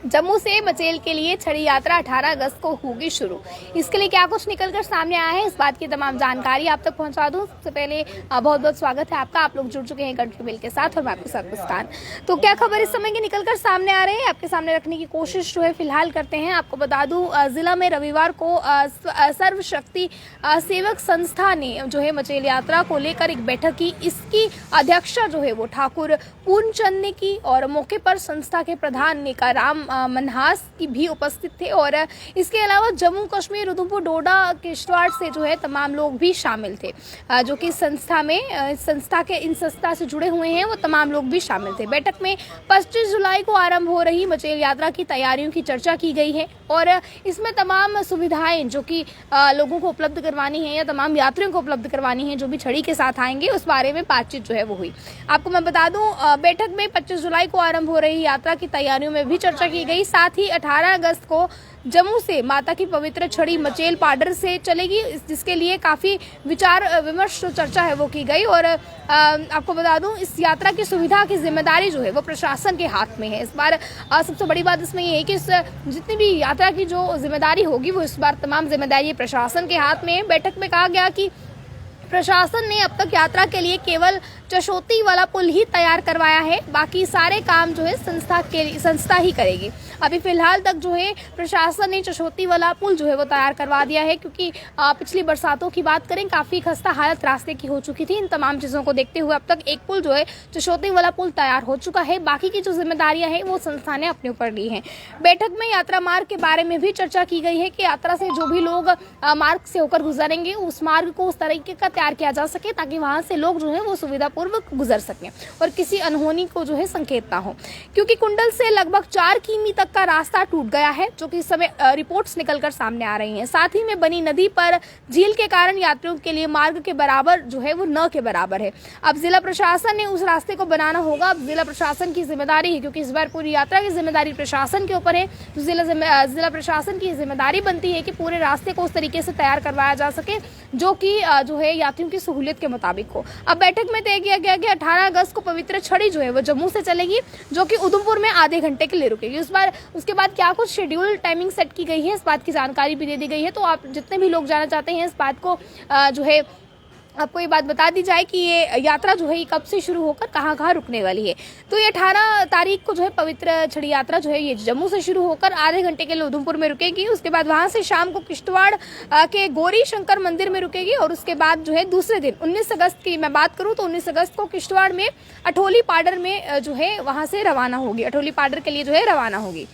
जम्मू से मचेल के लिए छड़ी यात्रा 18 अगस्त को होगी शुरू। इसके लिए क्या कुछ निकलकर सामने आया है, इस बात की तमाम जानकारी आप तक पहुंचा दूं। सबसे पहले बहुत बहुत स्वागत है आपका। आप लोग जुड़ चुके हैं कंट्री मेल के साथ और मैं आपके साथ मुस्कान। तो क्या खबर इस समय की निकलकर सामने आ रही है, आपके सामने रखने की कोशिश जो है फिलहाल करते हैं। आपको बता दूं, जिला में रविवार को सर्वशक्ति सेवक संस्था ने जो है मचेल यात्रा को लेकर एक बैठक की। इसकी अध्यक्षता जो है वो ठाकुर पूर्णचंद ने की और मौके पर संस्था के प्रधान नेकाराम मनहास की भी उपस्थित थे। और इसके अलावा जम्मू कश्मीर, उधमपुर, डोडा, किश्तवाड़ से जो है तमाम लोग भी शामिल थे, जो कि संस्था से जुड़े हुए हैं, वो तमाम लोग भी शामिल थे। बैठक में 25 जुलाई को आरंभ हो रही मचेल यात्रा की तैयारियों की चर्चा की गई है और इसमें तमाम सुविधाएं जो कि लोगों को उपलब्ध करवानी है या तमाम यात्रियों को उपलब्ध करवानी है जो भी छड़ी के साथ आएंगे, उस बारे में बातचीत जो है वो हुई। आपको मैं बता दूं, बैठक में 25 जुलाई को आरंभ हो रही यात्रा की तैयारियों में भी चर्चा की गई। साथ ही 18 अगस्त को जम्मू से माता की पवित्र छड़ी मचेल पाडर से चलेगी, जिसके लिए काफी विचार विमर्श जो चर्चा है वो की गई। और आपको बता दूं, इस यात्रा की सुविधा की जिम्मेदारी जो है वो प्रशासन के हाथ में है। इस बार सबसे बड़ी बात इसमें ये है कि जितनी भी यात्रा की जो जिम्मेदारी होगी वो इस बार तमाम जिम्मेदारी प्रशासन के हाथ में है। बैठक में कहा गया कि प्रशासन ने अब तक यात्रा के लिए केवल चशोती वाला पुल ही तैयार करवाया है, बाकी सारे काम जो है संस्था ही करेगी। अभी फिलहाल तक जो है प्रशासन ने चशोती वाला पुल जो है वो तैयार करवा दिया है, क्योंकि पिछली बरसातों की बात करें, काफी खस्ता हालत रास्ते की हो चुकी थी। इन तमाम चीजों को देखते हुए अब तक एक पुल जो है चशोती वाला पुल तैयार हो चुका है, बाकी की जो जिम्मेदारियां हैं वो संस्था ने अपने ऊपर ली है। बैठक में यात्रा मार्ग के बारे में भी चर्चा की गई है कि यात्रा से जो भी लोग मार्ग से होकर गुजरेंगे, उस मार्ग को उस तरीके का तैयार किया जा सके ताकि वहां से लोग जो है वो सुविधापूर्वक गुजर सकें और किसी अनहोनी को जो है संकेत ना हो, क्योंकि कुंडल से लगभग 4 किमी तक का रास्ता टूट गया है, जो कि इस समय रिपोर्ट्स निकलकर सामने आ रही हैं। साथ ही में बनी नदी पर झील के कारण यात्रियों के लिए मार्ग के बराबर जो है वो न के बराबर है। अब जिला प्रशासन ने उस रास्ते को बनाना होगा। अब जिला प्रशासन की जिम्मेदारी है, क्योंकि इस बार पूरी यात्रा की जिम्मेदारी प्रशासन के ऊपर है, तो जिला प्रशासन की जिम्मेदारी बनती है कि पूरे रास्ते को उस तरीके से तैयार करवाया जा सके जो कि जो है यात्रियों की सहूलियत के मुताबिक हो। अब बैठक में तय किया गया कि 18 अगस्त को पवित्र छड़ी जो है वो जम्मू से चलेगी, जो कि उधमपुर में आधे घंटे के लिए रुकेगी। उसके बाद क्या कुछ शेड्यूल टाइमिंग सेट की गई है, इस बात की जानकारी भी दे दी गई है। तो आप जितने भी लोग जाना चाहते हैं, इस बात को जो है आपको ये बात बता दी जाए कि ये यात्रा जो है ये कब से शुरू होकर कहाँ कहाँ रुकने वाली है। तो ये 18 तारीख को जो है पवित्र छड़ी यात्रा जो है ये जम्मू से शुरू होकर आधे घंटे के लिए उधमपुर में रुकेगी। उसके बाद वहां से शाम को किश्तवाड़ के गौरी शंकर मंदिर में रुकेगी और उसके बाद जो है दूसरे दिन 19 अगस्त की मैं बात करूं तो 19 अगस्त को किश्तवाड़ में अठोली पाडर में जो है वहां से रवाना होगी, अठोली पाडर के लिए जो है रवाना होगी।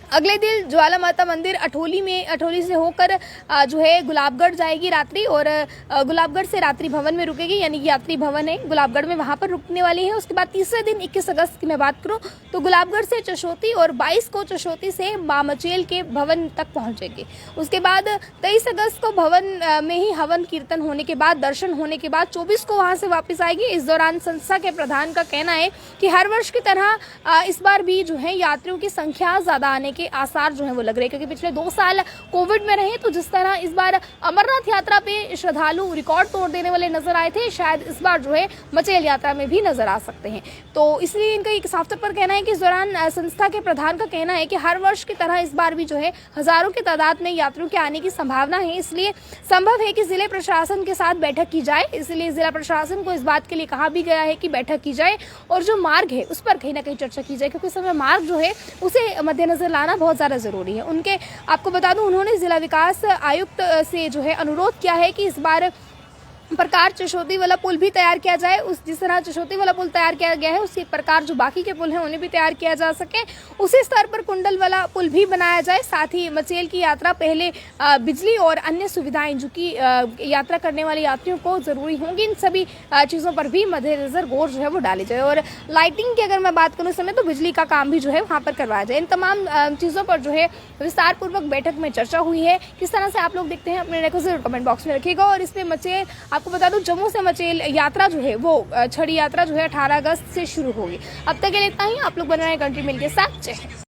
अगले दिन ज्वाला माता मंदिर अठोली से होकर जो है गुलाबगढ़ जाएगी रात्रि, और गुलाबगढ़ से रात्रि भवन में रुकेगी, यानी कि यात्री भवन है गुलाबगढ़ में, वहां पर रुकने वाली है। उसके बाद तीसरे दिन 21 अगस्त की मैं बात करूं तो गुलाबगढ़ से चशोती और 22 को चशोती से मां मचेल के भवन तक पहुंचेगी। उसके बाद 23 अगस्त को भवन में ही हवन कीर्तन होने के बाद, दर्शन होने के बाद 24 को वहां से वापस आएगी। इस दौरान संस्था के प्रधान का कहना है कि हर वर्ष की तरह इस बार भी जो है यात्रियों की संख्या ज्यादा आने के आसार जो है वो लग रहे हैं, क्योंकि पिछले 2 साल कोविड में रहे, तो जिस तरह इस बार अमरनाथ यात्रा पे श्रद्धालु रिकॉर्ड तोड़ देने वाले नजर आए थे, शायद इस बार जो है मचेल यात्रा में भी नजर आ सकते हैं। तो इसलिए इनका एक साफ तौर पर कहना है कि इस दौरान संस्था के प्रधान का कहना है कि हर वर्ष की तरह इस बार भी जो है हजारों की तादाद में यात्रियों के आने की संभावना है। इसलिए संभव है कि जिले प्रशासन के साथ बैठक की जाए। इसलिए जिला प्रशासन को इस बात के लिए कहा भी गया है कि बैठक की जाए और जो मार्ग है उस पर कहीं ना कहीं चर्चा की जाए, क्योंकि इस समय मार्ग जो है उसे मद्देनजर लाना बहुत ज्यादा जरूरी है। आपको बता दूं, उन्होंने जिला विकास आयुक्त से जो है अनुरोध किया है कि इस बार प्रकार चशोती वाला पुल भी तैयार किया जाए। जिस तरह चशोती वाला पुल तैयार किया गया है, उसी प्रकार जो बाकी के पुल हैं उन्हें भी तैयार किया जा सके। उसी स्तर पर कुंडल वाला पुल भी बनाया जाए। साथ ही मचेल की यात्रा पहले बिजली और अन्य सुविधाएं जो कि यात्रा करने वाले यात्रियों को जरूरी होंगी, इन सभी चीजों पर भी मद्देनजर गौर जो है वो डाली जाए। और लाइटिंग की अगर मैं बात करूँ इस समय, तो बिजली का काम भी जो है वहाँ पर करवाया जाए। इन तमाम चीजों पर जो है विस्तार पूर्वक बैठक में चर्चा हुई है। किस तरह से आप लोग देखते हैं अपने को जरूर कमेंट बॉक्स में रखिएगा। और इसमें मचेल, आपको बता दूं, जम्मू से मचेल यात्रा जो है वो छड़ी यात्रा जो है 18 अगस्त से शुरू होगी। अब तक के लिए इतना ही। आप लोग बन रहे हैं कंट्री मेल के साथ। जय हिंद।